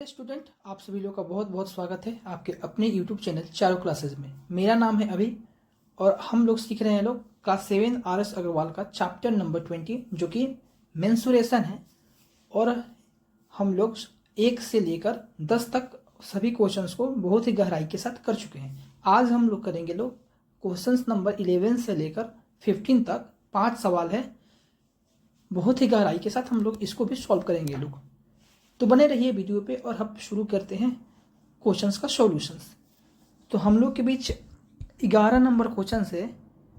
Student, आप सभी लोग का बहुत बहुत स्वागत है आपके अपने यूट्यूब चैनल चारों क्लासेज में। मेरा नाम है अभी और हम लोग सीख रहे हैं क्लास 7 RS अग्रवाल का चैप्टर नंबर 20 जो कि मेंसुरेशन है। और हम लोग 1 से लेकर 10 तक सभी क्वेश्चंस को बहुत ही गहराई के साथ कर चुके हैं। आज हम लोग करेंगे क्वेश्चंस नंबर 11 से लेकर 15 तक 5 सवाल है, बहुत ही गहराई के साथ हम लोग इसको भी सॉल्व करेंगे तो बने रहिए वीडियो पे और हम शुरू करते हैं क्वेश्चंस का सॉल्यूशंस। तो हम लोग के बीच 11 नंबर क्वेश्चन है,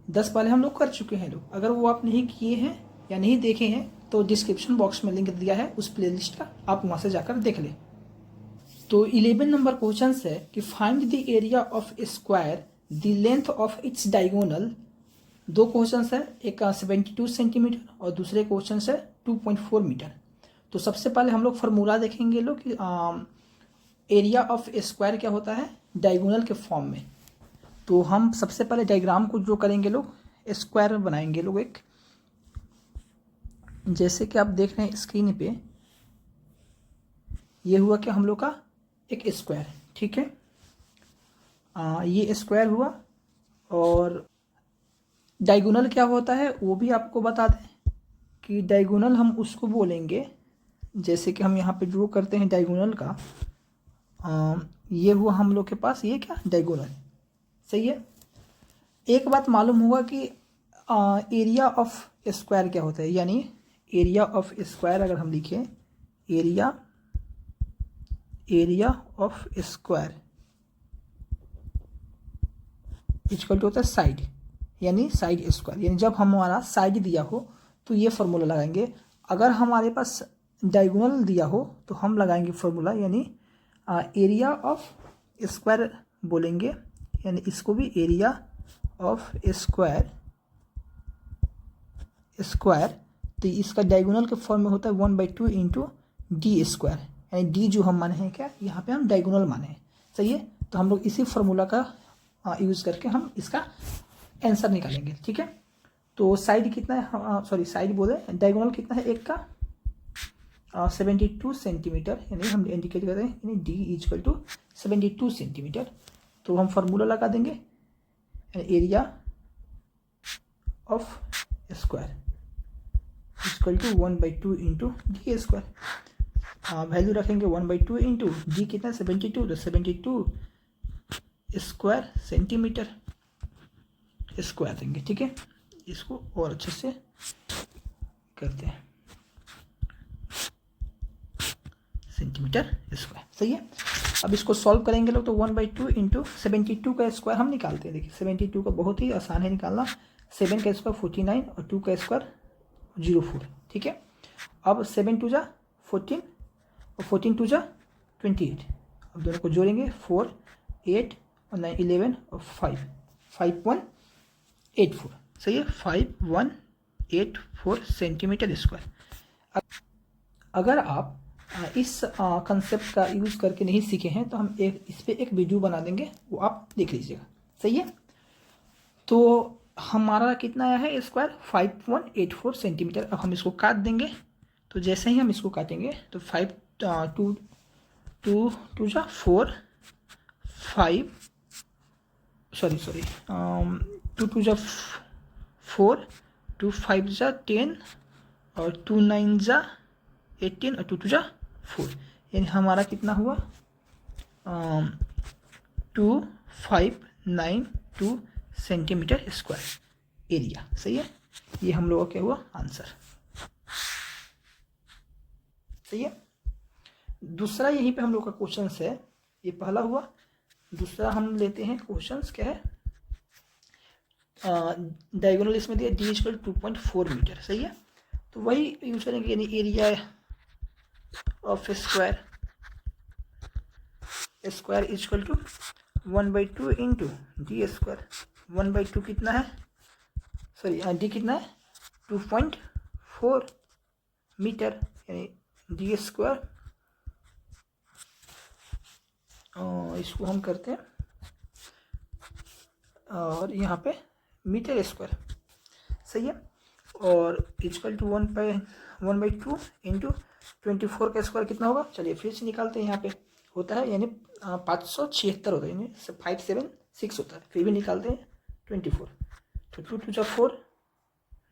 10 वाले हम लोग कर चुके हैं अगर वो आप नहीं किए हैं या नहीं देखे हैं तो डिस्क्रिप्शन बॉक्स में लिंक दिया है उस प्लेलिस्ट का, आप वहाँ से जाकर देख लें। तो 11 नंबर क्वेश्चन है कि find the area of a square the length of its diagonal. दो क्वेश्चन है, एक 72 सेंटीमीटर और दूसरे क्वेश्चन है 2.4 मीटर। तो सबसे पहले हम लोग फार्मूला देखेंगे कि एरिया ऑफ ए स्क्वायर क्या होता है डायगोनल के फॉर्म में। तो हम सबसे पहले डायग्राम को जो करेंगे स्क्वायर बनाएंगे एक, जैसे कि आप देख रहे हैं स्क्रीन पे, ये हुआ कि हम लोग का एक स्क्वायर, ठीक है। ये स्क्वायर हुआ और डायगोनल क्या होता है वो भी आपको बता दें कि डायगोनल हम उसको बोलेंगे, जैसे कि हम यहाँ पे ड्रॉ करते हैं डायगोनल का। ये हुआ हम लोग के पास ये क्या डायगोनल, सही है। एक बात मालूम होगा कि एरिया ऑफ स्क्वायर क्या होता है, यानी एरिया ऑफ स्क्वायर अगर हम लिखें area of square equal to होता है साइड, यानी साइड स्क्वायर। यानी जब हमारा साइड दिया हो तो ये फॉर्मूला लगाएंगे, अगर हमारे पास डायगोनल दिया हो तो हम लगाएंगे फॉर्मूला, यानी एरिया ऑफ स्क्वायर बोलेंगे, यानी इसको भी एरिया ऑफ स्क्वायर। तो इसका डायगोनल के फॉर्म में होता है 1/2 इंटू डी स्क्वायर, यानी डी जो हम माने हैं क्या, यहाँ पे हम डायगोनल माने हैं, सही है। तो हम लोग इसी फॉर्मूला का यूज़ करके हम इसका आंसर निकालेंगे, ठीक है। तो साइड कितना है, सॉरी साइड बोले, डायगोनल कितना है एक का 72 सेंटीमीटर, यानी हम इंडिकेट कर रहे हैं यानी डी इक्वल टू 72 सेंटीमीटर। तो हम फार्मूला लगा देंगे area of square equal to 1/2 into D square. Value रखेंगे 1/2 इंटू डी कितना 72, तो 72 स्क्वायर सेंटीमीटर स्क्वायर देंगे, ठीक है। इसको और अच्छे से करते हैं सेंटीमीटर स्क्वायर, सही है। अब इसको सॉल्व करेंगे तो 1/2 इंटू 72 का स्क्वायर हम निकालते हैं। देखिए 72 का बहुत ही आसान है निकालना, 7 का स्क्वायर 49 और 2 का स्क्वायर 04, ठीक है। अब 7 2 जा 14 और 14 2 जा 28, अब दोनों को जोड़ेंगे 4 8 और 9 11 और 5.84, सही है, 5184 सेंटीमीटर स्क्वायर। अगर आप इस कंसेप्ट का यूज़ करके नहीं सीखे हैं तो हम इस पर एक वीडियो बना देंगे, वो आप देख लीजिएगा, सही है। तो हमारा कितना आया है स्क्वायर 5184 सेंटीमीटर। अब हम इसको काट देंगे, तो जैसे ही हम इसको काटेंगे तो 5 2 2 2 जा 4 5 सॉरी 2 2 जा 4 2 5 जा 10 और 2 9 जा 18 और 2 2 जा 4, यानी हमारा कितना हुआ 2592 सेंटीमीटर स्क्वायर एरिया, सही है। ये हम लोगों का क्या हुआ आंसर, सही है। दूसरा यहीं पे हम लोग का क्वेश्चन है, ये पहला हुआ। दूसरा हम लेते हैं क्वेश्चन क्या है, डायगोनल इसमें दिया डी इक्वल 2.4 मीटर, सही है। तो वही यूज करेंगे, यानी area of square equal to 1/2 into D square. 1/2 कितना है, सॉरी डी कितना है 2.4 मीटर, यानी डी स्क्वायर। इसको हम करते हैं और यहाँ पे मीटर स्क्वायर, सही है। और इक्वल टू 1/2 इंटू 24 का स्क्वायर कितना होगा, चलिए फिर से निकालते हैं। यहाँ पे होता है यानी 576 होता है, यानी 576 होता है, फिर भी निकालते हैं 24। तो 2 2 4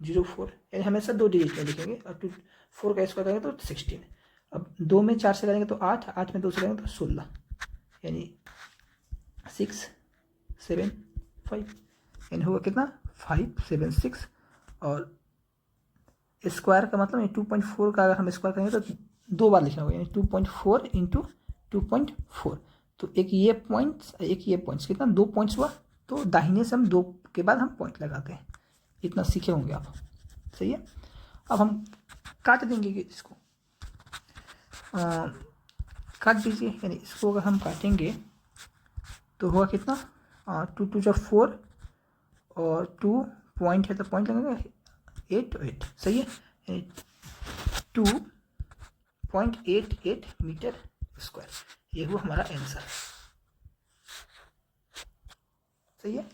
04, यानी हमेशा 2 डिजिट में लिखेंगे, और 4 का स्क्वायर करेंगे तो 16। अब 2 में 4 से करेंगे तो 8, 8 में 2 से करेंगे तो 16, यानी 6 7 5, यानी होगा कितना 576। और स्क्वायर का मतलब 2.4 का अगर हम स्क्वायर करेंगे तो 2 बार लिखना होगा, यानी 2.4 इंटू 2.4। तो एक ये पॉइंट्स एक ये पॉइंट्स, कितना 2 पॉइंट्स हुआ, तो दाहिने से हम 2 के बाद हम पॉइंट लगाते हैं। इतना सीखे होंगे आप, सही है। अब हम काट देंगे कि इसको, काट दीजिए, यानी इसको अगर हम काटेंगे तो होगा कितना 2 2 जा 4, और 2 पॉइंट है तो पॉइंट लगेगा 8 8, सही है, यानी 2.88 मीटर स्क्वायर, ये हुआ हमारा आंसर, सही है।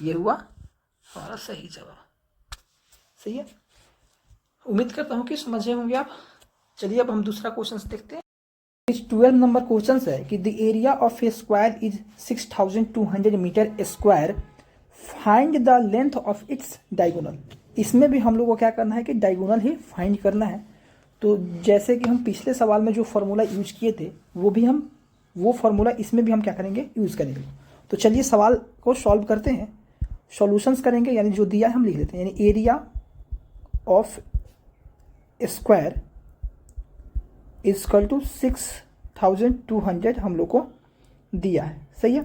ये हुआ हमारा सही जवाब, सही है। उम्मीद करता हूँ कि समझे होंगे आप। चलिए अब हम दूसरा क्वेश्चन देखते हैं। इस 12 नंबर क्वेश्चन है कि the area of a square is 6200 metre square, find the length of its diagonal. इसमें भी हम लोग को क्या करना है कि डायगोनल ही फाइंड करना है। तो जैसे कि हम पिछले सवाल में जो फॉर्मूला यूज किए थे वो फॉर्मूला इसमें भी हम क्या करेंगे, यूज करेंगे। तो चलिए सवाल को सॉल्व करते हैं, सॉल्यूशंस करेंगे, यानी जो दिया है हम लिख लेते हैं। यानी area of square equal to 6200 हम लोग को दिया है, सही है।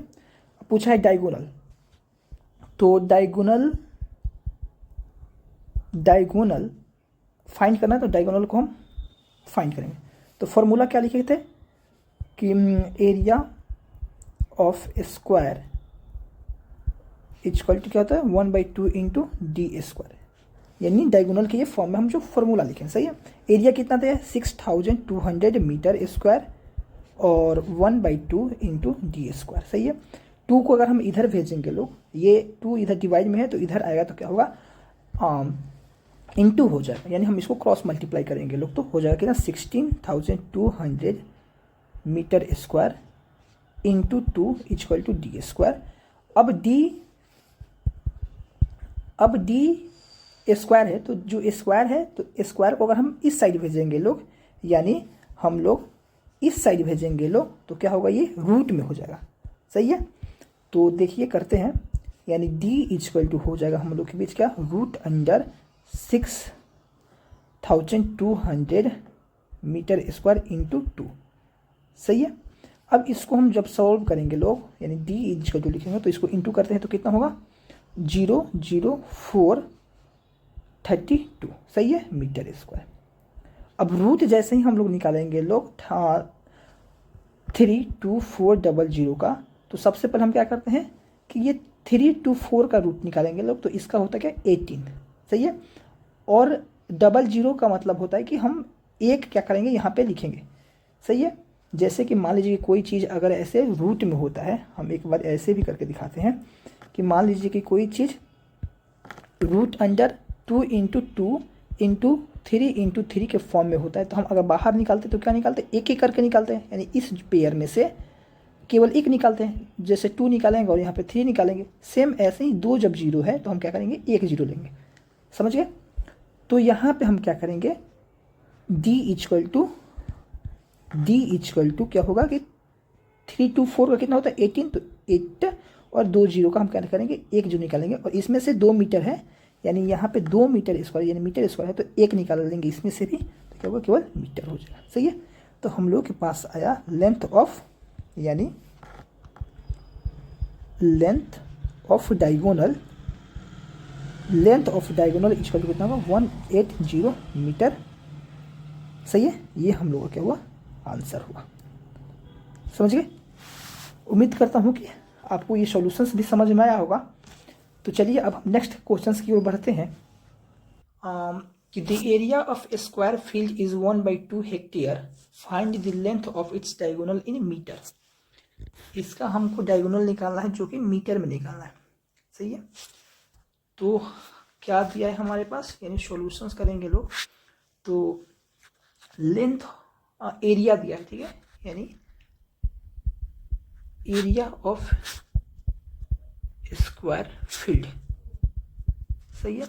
पूछा है डायगोनल, तो डायगोनल फाइंड करना है, तो डायगोनल को हम फाइंड करेंगे। तो फॉर्मूला क्या लिखे थे कि area of square equal to क्या होता है 1/2 इंटू डी स्क्वायर, यानी डायगोनल के ये फॉर्म में हम जो फॉर्मूला लिखें, सही है। एरिया कितना था 6200 मीटर स्क्वायर और 1/2 इंटू डी स्क्वायर, सही है। 2 को अगर हम इधर भेजेंगे लोग, ये 2 इधर डिवाइड में है तो इधर आएगा, तो क्या होगा इंटू हो जाएगा, यानी हम इसको क्रॉस मल्टीप्लाई करेंगे लोग, तो हो जाएगा कि ना 16200 metre square into 2 equal to D square. अब डी स्क्वायर है, तो जो स्क्वायर है तो स्क्वायर को अगर हम इस साइड भेजेंगे लोग, यानी हम लोग इस साइड भेजेंगे लोग, तो क्या होगा ये रूट में हो जाएगा, सही है। तो देखिए करते हैं, यानी d इक्वल टू हो जाएगा हम लोग के बीच क्या root under 6200 metre square into 2, सही है। अब इसको हम जब सॉल्व करेंगे लोग, यानी d इक्वल टू लिखेंगे तो इसको इंटू करते हैं तो कितना होगा 00432, सही है, मीटर स्क्वायर। अब रूट जैसे ही हम लोग निकालेंगे लोग 32400 का, तो सबसे पहले हम क्या करते हैं कि ये 324 का रूट निकालेंगे लोग, तो इसका होता है क्या 18, सही है। और 00 का मतलब होता है कि हम एक क्या करेंगे यहाँ पे लिखेंगे, सही है। जैसे कि मान लीजिए कोई चीज़ अगर ऐसे रूट में होता है, हम एक बार ऐसे भी करके दिखाते हैं कि मान लीजिए कि कोई चीज़ root under 2 into 2 into 3 into 3 के फॉर्म में होता है, तो हम अगर बाहर निकालते तो क्या निकालते हैं, एक एक करके निकालते हैं, यानी इस पेयर में से केवल एक निकालते हैं, जैसे 2 निकालेंगे और यहाँ पे 3 निकालेंगे। सेम ऐसे ही 2 जब 0 है तो हम क्या करेंगे 1 0 लेंगे, समझ गए। तो यहाँ पे हम क्या करेंगे d इक्वल टू क्या होगा कि 324 का कितना होता है 18, तो 8 और 2 0 का हम क्या करेंगे 1 जो निकालेंगे, और इसमें से 2 मीटर है, यानी यहाँ पे 2 मीटर स्क्वायर, यानी मीटर स्क्वायर है तो 1 निकाल लेंगे इसमें से भी, तो क्या होगा केवल मीटर हो जाएगा, सही है। तो हम लोग के पास आया length of diagonal equal to कितना होगा 180 मीटर, सही है। ये हम लोग का क्या हुआ आंसर हुआ, समझ गए। उम्मीद करता हूँ कि आपको ये सॉल्यूशंस भी समझ में आया होगा। तो चलिए अब हम नेक्स्ट क्वेश्चंस की ओर बढ़ते हैं। कि the area of a square field is 1/2 hectare, find the length of its diagonal in metre. इसका हमको डायगोनल निकालना है जो कि मीटर में निकालना है, सही है। तो क्या दिया है हमारे पास, यानी सॉल्यूशंस करेंगे लोग तो लेंथ एरिया दिया है, ठीक है, यानी एरिया ऑफ स्क्वायर फील्ड, सही है।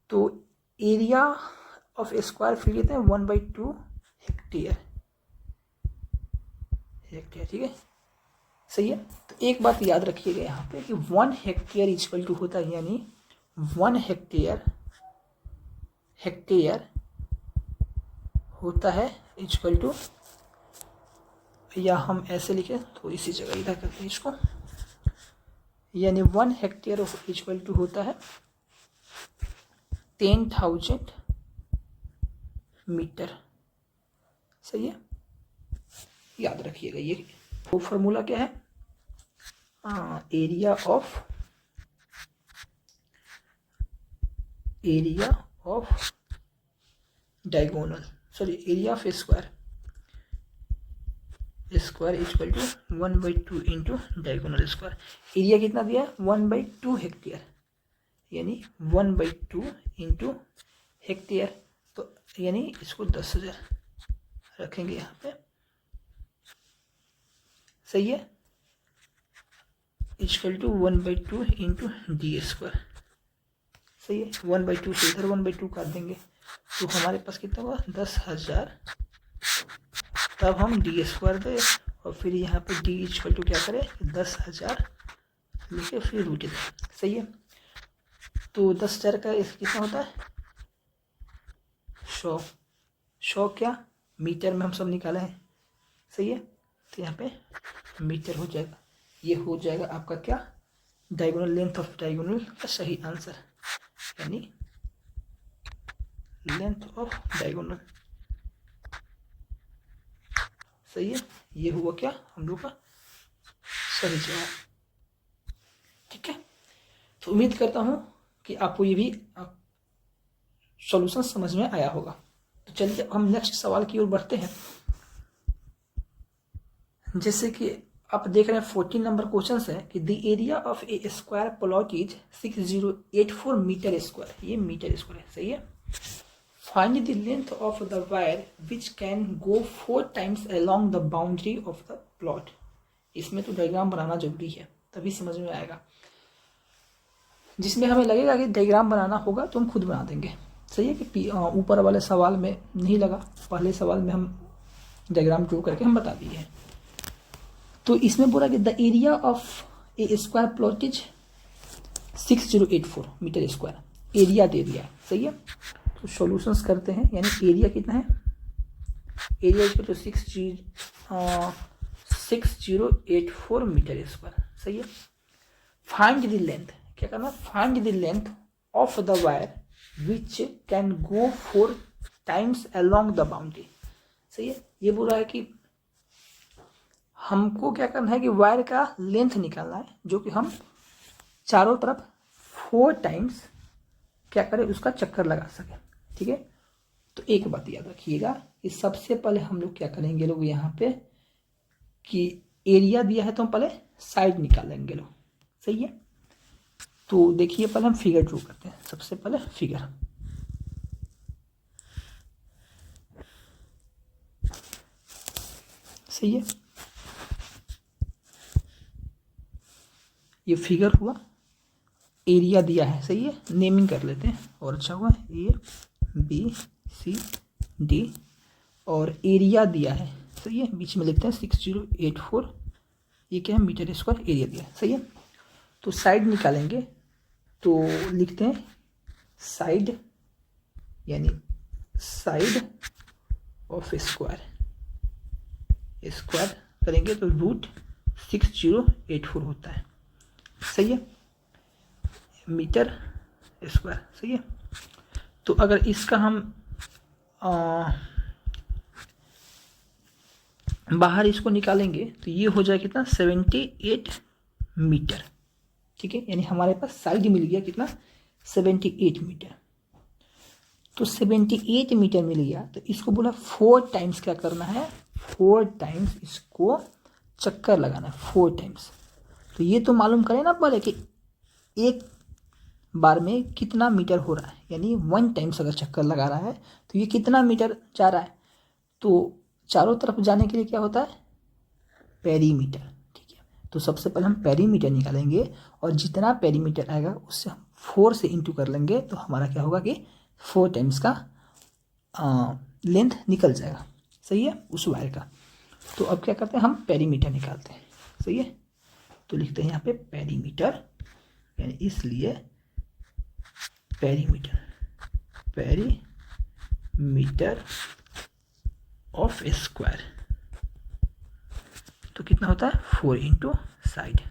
तो एरिया ऑफ स्क्वायर फील्ड कहते हैं 1/2 हेक्टेयर, ठीक है, सही है। तो एक बात याद रखिएगा यहाँ पे कि 1 हेक्टेयर इक्वल टू होता है, यानी 1 हेक्टेयर होता है इक्वल टू, या हम ऐसे लिखें तो इसी जगह इधर करते हैं इसको, यानी 1 हेक्टेयर इक्वल टू होता है 10,000 मीटर, सही है, याद रखिएगा ये। वो फॉर्मूला क्या है, area of diagonal, sorry area of square equal to 1/2 into diagonal square. Area कितना दिया है 1/2 हेक्टेयर, यानी 1/2 इंटू हेक्टेयर, तो यानी इसको 10,000 रखेंगे यहाँ पे, सही है, equal to 1/2 into D square, सही है। 1/2 से इधर 1/2 कर देंगे तो हमारे पास कितना हुआ 10,000, तब हम डी स्क्वायर दे और फिर यहाँ पे डी इक्वल टू क्या करें 10,000 लिखे फिर रूट दे, सही है। तो 10,000 का कितना होता है 100 क्या मीटर में हम सब निकाले हैं, सही है। तो यहाँ पे मीटर हो जाएगा, ये हो जाएगा आपका क्या डायगोनल, लेंथ ऑफ डायगोनल का सही आंसर, यानी लेंथ ऑफ डायगोनल, सही है। ये हुआ क्या हम लोग का सही जवाब, ठीक है। तो उम्मीद करता हूँ कि आपको ये भी सॉल्यूशन समझ में आया होगा। तो चलिए हम नेक्स्ट सवाल की ओर बढ़ते हैं। जैसे कि आप देख रहे हैं 14 नंबर क्वेश्चन है कि the area of a square plot is 6084 metre square, ये मीटर स्क्वायर है, सही है। Find the length of the wire which can go 4 times along the boundary of the plot. इसमें तो डायग्राम बनाना जरूरी है, तभी समझ में आएगा। जिसमें हमें लगेगा कि डायग्राम बनाना होगा तो हम खुद बना देंगे, सही है। कि ऊपर वाले सवाल में नहीं लगा, पहले सवाल में हम डायग्राम ड्रॉ करके हम बता दिए हैं। तो इसमें बोला कि the area of a square plot is 6084 metre square, area दे दिया, सही है। तो सॉल्यूशंस करते हैं, यानी एरिया कितना है, area equal to 6084 metre square, सही है। फाइंड द लेंथ, क्या करना, find the length of the wire which can go 4 times along the boundary, सही है। ये बोल रहा है कि हमको क्या करना है कि वायर का लेंथ निकालना है, जो कि हम चारों तरफ 4 टाइम्स क्या करें उसका चक्कर लगा सकें, ठीक है। तो एक बात याद रखिएगा कि सबसे पहले हम लोग क्या करेंगे लोग यहाँ पे कि एरिया दिया है तो हम पहले साइड निकालेंगे लोग, सही है। तो देखिए पहले हम फिगर ड्रॉ करते हैं, सबसे पहले फिगर, सही है। ये फिगर हुआ, एरिया दिया है, सही है, नेमिंग कर लेते हैं और अच्छा हुआ ABCD और एरिया दिया है, सही है, बीच में लिखते हैं 6084, ये क्या है मीटर स्क्वायर, एरिया दिया है, सही है। तो साइड निकालेंगे तो लिखते हैं साइड, यानी साइड ऑफ स्क्वायर करेंगे तो रूट 6084 होता है, सही है, मीटर स्क्वायर, सही है। तो अगर इसका हम बाहर इसको निकालेंगे तो ये हो जाए कितना 78 मीटर, ठीक है। यानी हमारे पास साइड मिल गया कितना 78 मीटर। तो 78 मीटर मिल गया, तो इसको बोला 4 टाइम्स क्या करना है, 4 टाइम्स इसको चक्कर लगाना है, 4 टाइम्स। तो ये तो मालूम करें ना पहले कि एक बार में कितना मीटर हो रहा है, यानी 1 टाइम्स अगर चक्कर लगा रहा है तो ये कितना मीटर जा रहा है। तो चारों तरफ जाने के लिए क्या होता है, पेरीमीटर। ठीक है, तो सबसे पहले हम पेरीमीटर निकालेंगे और जितना पेरीमीटर आएगा उससे हम 4 से इंटू कर लेंगे, तो हमारा क्या होगा कि 4 टाइम्स का लेंथ निकल जाएगा। सही है, उस वायर का। तो अब क्या करते हैं, हम पेरीमीटर निकालते हैं। सही है, तो लिखते हैं यहाँ पे पेरीमीटर, यानी इसलिए पेरीमीटर ऑफ स्क्वायर, तो कितना होता है 4 into side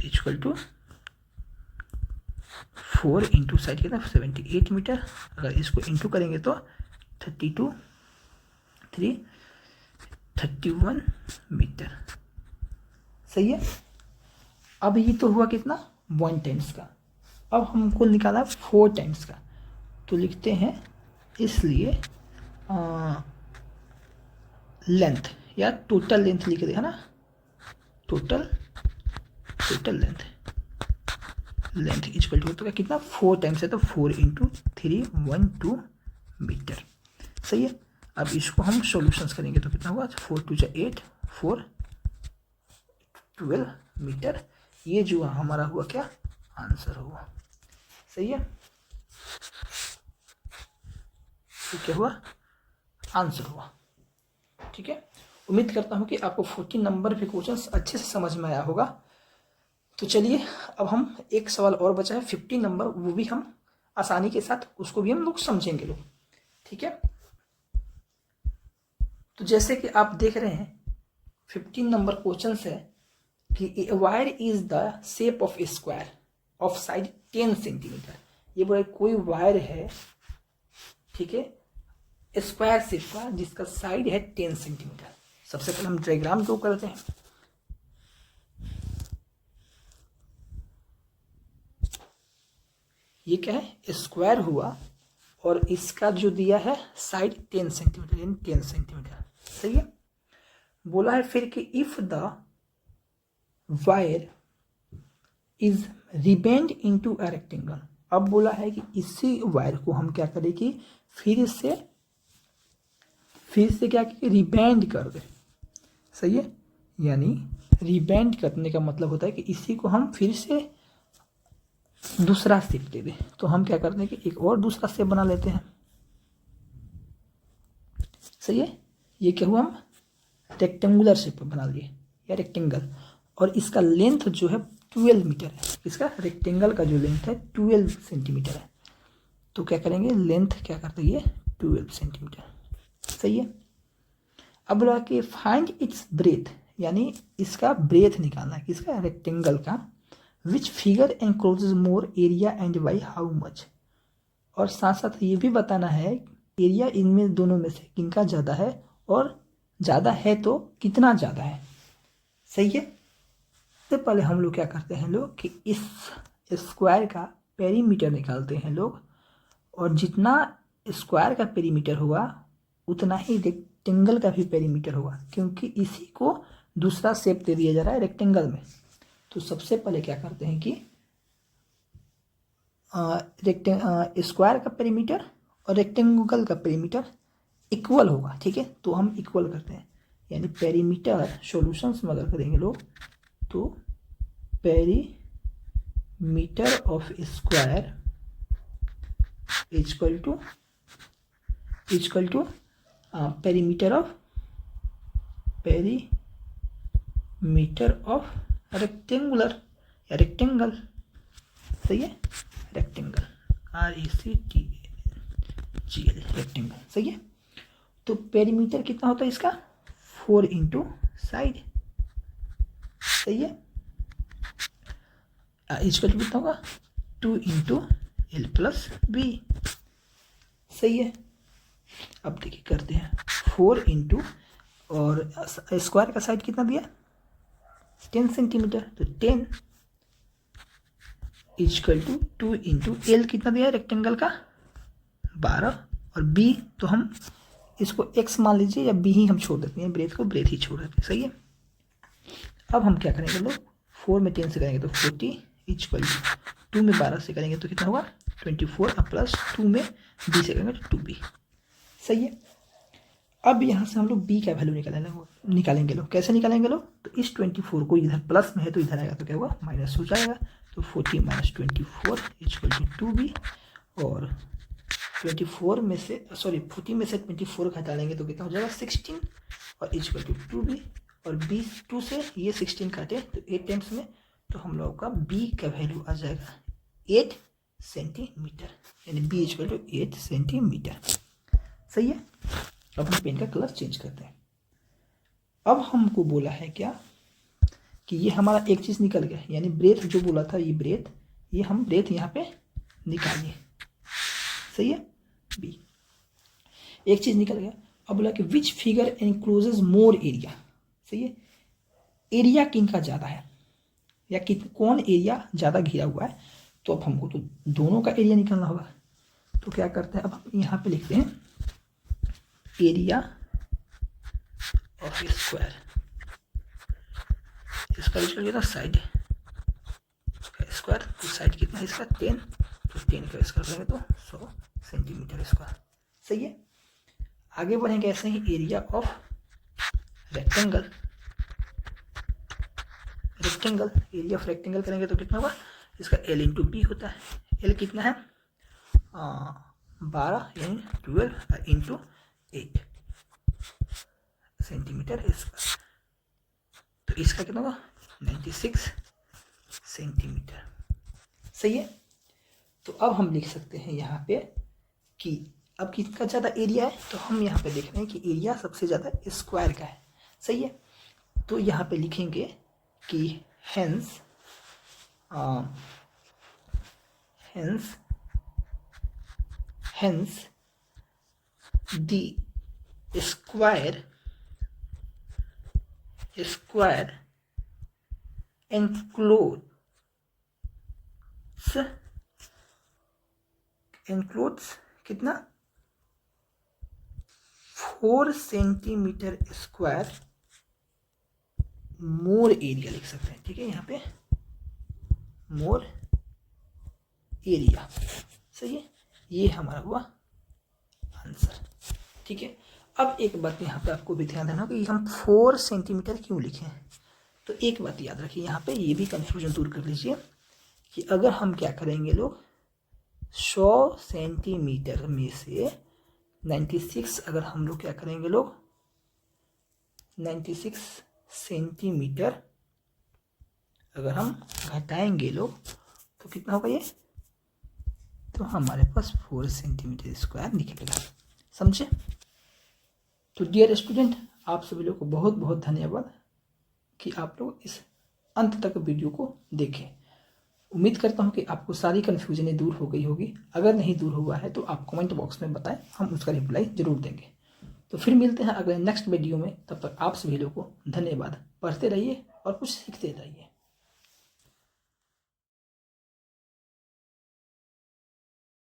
equal to 4 into side कितना 78 मीटर। अगर इसको इंटू करेंगे तो 31 मीटर। सही है, अब ये तो हुआ कितना 1 टाइम्स का। अब हमको निकाला 4 टाइम्स का, तो लिखते हैं इसलिए लेंथ या टोटल लेंथ लिख दे, है ना, टोटल लेंथ इक्वल टू तो कितना 4 टाइम्स है, तो 4 इंटू 312 मीटर। सही है, अब इसको हम सॉल्यूशंस करेंगे तो कितना होगा 4 2 8 4 12 मीटर। ये जो हमारा हुआ क्या आंसर हुआ। सही है, तो क्या हुआ आंसर हुआ। ठीक है, उम्मीद करता हूँ कि आपको 14 नंबर के क्वेश्चंस अच्छे से समझ में आया होगा। तो चलिए अब हम एक सवाल और बचा है 15 नंबर, वो भी हम आसानी के साथ उसको भी हम लोग समझेंगे लोग। ठीक है, तो जैसे कि आप देख रहे हैं 15 नंबर क्वेश्चन है कि wire is the shape of square of side 10 centimetre. ये बोला कोई वायर है, ठीक है, स्क्वायर शेप का जिसका साइड है 10 सेंटीमीटर। सबसे पहले हम डायग्राम ड्रॉ करते हैं। ये क्या है स्क्वायर हुआ और इसका जो दिया है साइड 10 सेंटीमीटर, यानी 10 सेंटीमीटर। सही है, बोला है फिर कि if the wire is rebent into a rectangle. अब बोला है कि इसी वायर को हम क्या करें कि फिर से क्या कि रिबेंड कर दे। सही है, यानी रिबेंड करने का मतलब होता है कि इसी को हम फिर से दूसरा शेप दे दें। तो हम क्या करते हैं कि एक और दूसरा शेप बना लेते हैं। सही है, ये क्या हुआ हम रेक्टेंगुलर शेप बना लिए या रेक्टेंगल, और इसका लेंथ जो है 12 मीटर है। इसका रेक्टेंगल का जो लेंथ है 12 सेंटीमीटर है। तो क्या करेंगे लेंथ क्या करते हैं ये 12 सेंटीमीटर। सही है, अब बोला कि फाइंड इट्स ब्रेथ, यानी इसका ब्रेथ निकालना है किसका रेक्टेंगल का, which figure encloses more area and by how much. और साथ साथ ये भी बताना है एरिया इनमें दोनों में से किनका ज़्यादा है, और ज़्यादा है तो कितना ज़्यादा है। सही है, सबसे पहले हम लोग क्या करते हैं लोग कि इस स्क्वायर का पेरीमीटर निकालते हैं लोग, और जितना स्क्वायर का पेरीमीटर हुआ उतना ही रेक्टेंगल का भी पेरीमीटर होगा, क्योंकि इसी को दूसरा शेप दे दिया जा रहा है रेक्टेंगल में। तो सबसे पहले क्या करते हैं कि स्क्वायर का पेरीमीटर और रेक्टेंगल का पेरीमीटर इक्वल होगा। ठीक है, तो हम इक्वल करते हैं, यानी पेरीमीटर सॉल्यूशंस में अगर करेंगे लोग तो perimeter of square equal to perimeter of rectangular या रेक्टेंगल। सही है, रेक्टेंगल RECTANGLE रेक्टेंगल। सही है, तो पेरीमीटर कितना होता है इसका 4 इंटू साइड। सही है, इसका कितना होगा 2 इंटू L प्लस बी। सही है, अब देखिए करते हैं 4 इंटू, और स्क्वायर का साइड कितना दिया 10 सेंटीमीटर, तो 10 इक्वल टू 2 इंटू एल कितना दिया है रेक्टेंगल का 12, और बी तो हम इसको x मान लीजिए या बी ही हम छोड़ देते हैं, ब्रेथ को ब्रेथ ही छोड़ देते हैं। सही है, अब हम क्या करेंगे लोग 4 में 10 से करेंगे तो 40 इक्वल टू 2 में 12 से करेंगे तो कितना होगा 24 और प्लस 2 में b से करेंगे तो 2b। सही है। अब यहाँ से हम लोग b का वैल्यू निकालेंगे लोग। कैसे निकालेंगे लोग? तो इस 24 को इधर प्लस में है तो इधर आएगा तो क्या होगा माइनस हो जाएगा। तो 40 माइनस 24 इक्वल टू 2b। और 40 में से 24 घटा लेंगे तो कितना हो जाएगा 16 और इक्वल टू 2b। और b 2 से ये 16 काटे तो 8 टाइम्स में, तो हम लोगों का b का वैल्यू आ जाएगा 8 सेंटीमीटर, यानी b इक्वल टू 8 सेंटीमीटर। सही है। अब हम पेन का कलर चेंज करते हैं। अब हमको बोला है क्या कि ये हमारा एक चीज़ निकल गया, यानी ब्रेथ जो बोला था ये ब्रेथ, ये हम ब्रेथ यहाँ पे निकालिए। सही है। बी एक चीज़ निकल गया। अब बोला कि which figure encloses more area. सही है। एरिया किन का ज़्यादा है या कौन एरिया ज़्यादा घिरा हुआ है, तो अब हमको तो दोनों का एरिया निकालना होगा। तो क्या करते हैं, अब हम यहाँ पे लिखते हैं एरिया ऑफ स्क्वायर। इसका इक्वल कितना साइड स्क्वायर, तो साइड कितना है इसका 10, तो 10 का स्क्वायर करेंगे तो 100 सेंटीमीटर स्क्वायर। सही है। आगे बढ़ेंगे ऐसे ही area of rectangle. Area of rectangle करेंगे तो कितना होगा, इसका L इंटू बी होता है। L कितना है 12 यानी 12 इंटू 8 सेंटीमीटर स्क्वायर। तो इसका कितना होगा 96 सेंटीमीटर। सही है। तो अब हम लिख सकते हैं यहाँ पे कि अब किसका ज़्यादा एरिया है, तो हम यहाँ पे देख रहे हैं कि एरिया सबसे ज़्यादा स्क्वायर का है। सही है। तो यहाँ पे लिखेंगे कि हेंस द स्क्वायर encloses कितना 4 सेंटीमीटर स्क्वायर मोर एरिया लिख सकते हैं। ठीक है। यहाँ पे मोर एरिया। सही है। ये हमारा हुआ आंसर। ठीक है। अब एक बात यहाँ पे आपको भी ध्यान देना कि हम 4 सेंटीमीटर क्यों लिखे हैं। तो एक बात याद रखिए, यहाँ पे ये भी कंफ्यूजन दूर कर लीजिए कि अगर हम क्या करेंगे लोग 100 सेंटीमीटर में से 96 अगर हम लोग क्या करेंगे लोग 96 सेंटीमीटर अगर हम घटाएंगे लोग तो कितना होगा ये, तो हमारे पास 4 सेंटीमीटर स्क्वायर निकलेगा। समझे। तो डियर स्टूडेंट, आप सभी लोग को बहुत बहुत धन्यवाद कि आप लोग इस अंत तक वीडियो को देखें। उम्मीद करता हूं कि आपको सारी कन्फ्यूजनें दूर हो गई होगी। अगर नहीं दूर हुआ है तो आप कमेंट बॉक्स में बताएं, हम उसका रिप्लाई जरूर देंगे। तो फिर मिलते हैं अगले नेक्स्ट वीडियो में। तब तक आप सभी लोगों को धन्यवाद। पढ़ते रहिए और कुछ सीखते रहिए।